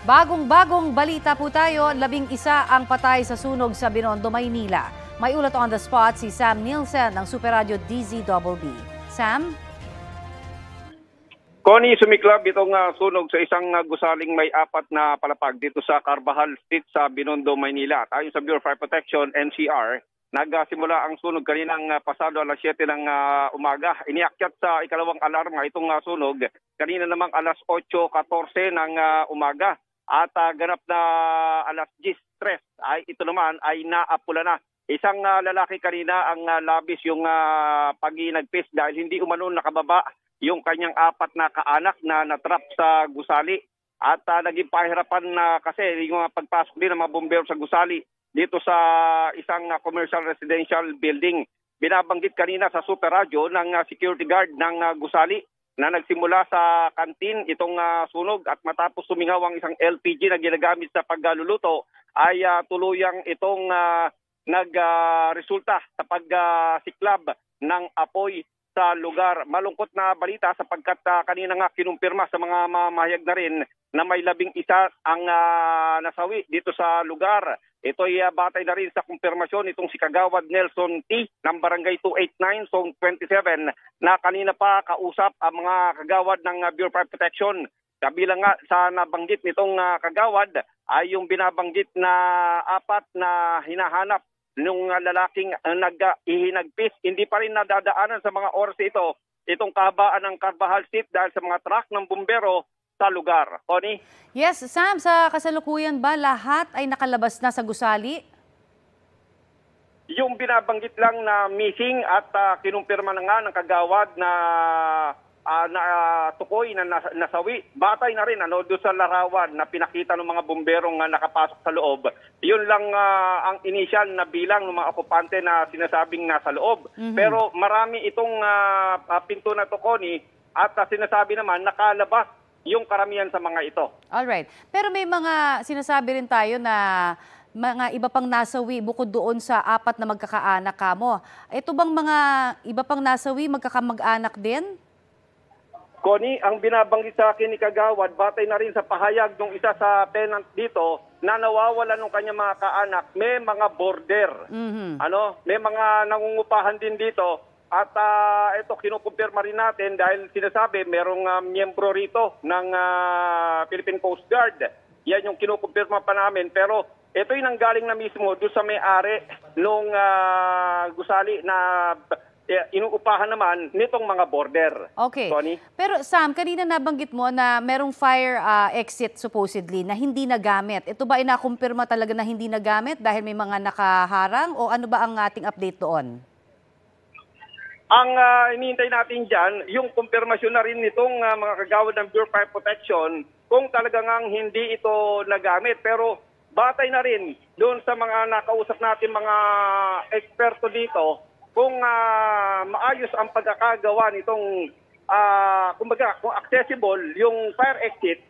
Bagong-bagong balita po tayo, 11 ang patay sa sunog sa Binondo, Maynila. May ulat on the spot si Sam Nielsen ng Super Radio DZBB. Sam? Connie, sumiklab itong sunog sa isang gusaling may 4 na palapag dito sa Carvajal Street sa Binondo, Maynila. Ayon sa Bureau of Fire Protection, NCR, nagsimula ang sunog kaninang pasado alas 7 ng umaga. Iniakyat sa ikalawang alarma itong sunog kanina namang alas 8:14 ng umaga. At ganap na alas 10:03 ay ito naman ay naapula na. Isang lalaki kanina ang labis yung paginagpis dahil hindi umano nakababa yung kanyang 4 na kaanak na natrap sa gusali. At naging pahirapan na kasi yung pagpasok din ng mga bumbero sa gusali dito sa isang commercial residential building. Binabanggit kanina sa Super Radio ng security guard ng gusali na nagsimula sa kantin itong sunog at matapos sumingaw ang isang LPG na ginagamit sa pagluluto ay tuluyang itong nagresulta sa pagsiklab ng apoy sa lugar. Malungkot na balita sapagkat kanina nga kinumpirma sa mga mamahayag na rin na may 11 ang nasawi dito sa lugar. Ito'y batay na rin sa kumpirmasyon itong si Kagawad Nelson T. ng Barangay 289, Zone 27 na kanina pa kausap ang mga kagawad ng Bureau of Fire Protection. Kabilang nga sa nabanggit nitong kagawad ay yung binabanggit na 4 na hinahanap nung lalaking nag-ihinagpis. Hindi pa rin nadadaanan sa mga oras ito itong kahabaan ng Carvajal Street dahil sa mga truck ng bumbero sa lugar. Connie? Yes, Sam, sa kasalukuyan ba lahat ay nakalabas na sa gusali? Yung binabanggit lang na missing at kinumpirma na nga ng kagawad na tukoy na nasawi. Batay na rin doon sa larawan na pinakita ng mga bomberong nakapasok sa loob. Yun lang ang initial na bilang ng mga okupante na sinasabing nasa loob. Pero marami itong pinto na to, Connie, at sinasabi naman nakalabas yung karamihan sa mga ito. Alright. Pero may mga sinasabi rin tayo na mga iba pang nasawi bukod doon sa 4 na magkakaanak kamo. Ito bang mga iba pang nasawi magkakamag-anak din? Connie, ang binabanggit sa akin ni Kagawad, batay na rin sa pahayag ng isa sa tenant dito na nawawala ng kanyang mga kaanak, may mga border. May mga nangungupahan din dito. At ito kinukumpirma rin natin dahil sinasabi merong miyembro rito ng Philippine Coast Guard. Yan yung kinukumpirma pa namin. Pero ito'y nanggaling na mismo doon sa may-ari nung gusali na inuupahan naman nitong mga border. Okay. Connie? Pero Sam, kanina nabanggit mo na merong fire exit supposedly na hindi nagamit. Ito ba inakumpirma talaga na hindi nagamit dahil may mga nakaharang o ano ba ang ating update doon? Ang inihintay natin dyan, yung kumpirmasyon na rin nitong mga kagawad ng Bureau of Fire Protection kung talagang hindi ito nagamit. Pero batay na rin doon sa mga nakausap natin mga eksperto dito kung maayos ang pagkakagawa nitong, kumbaga, kung accessible yung fire exit,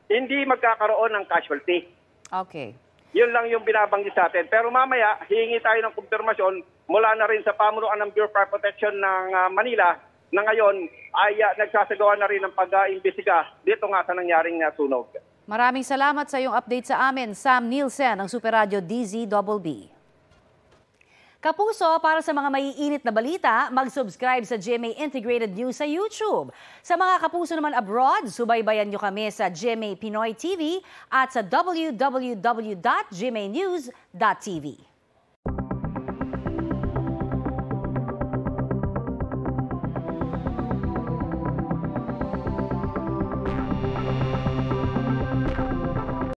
hindi magkakaroon ng casualty. Okay. Yun lang yung binabanggit sa atin. Pero mamaya, hihingi tayo ng kumpirmasyon mula na rin sa pamunuan ng Bureau of Fire Protection ng Manila na ngayon ay nagsasagawa na rin ng pag-iimbestiga dito nga sa nangyaring sunog. Maraming salamat sa iyong update sa amin, Sam Nielsen ng Super Radio DZBB. Kapuso, para sa mga maiinit na balita, mag-subscribe sa GMA Integrated News sa YouTube. Sa mga kapuso naman abroad, subaybayan nyo kami sa GMA Pinoy TV at sa www.gmanews.tv.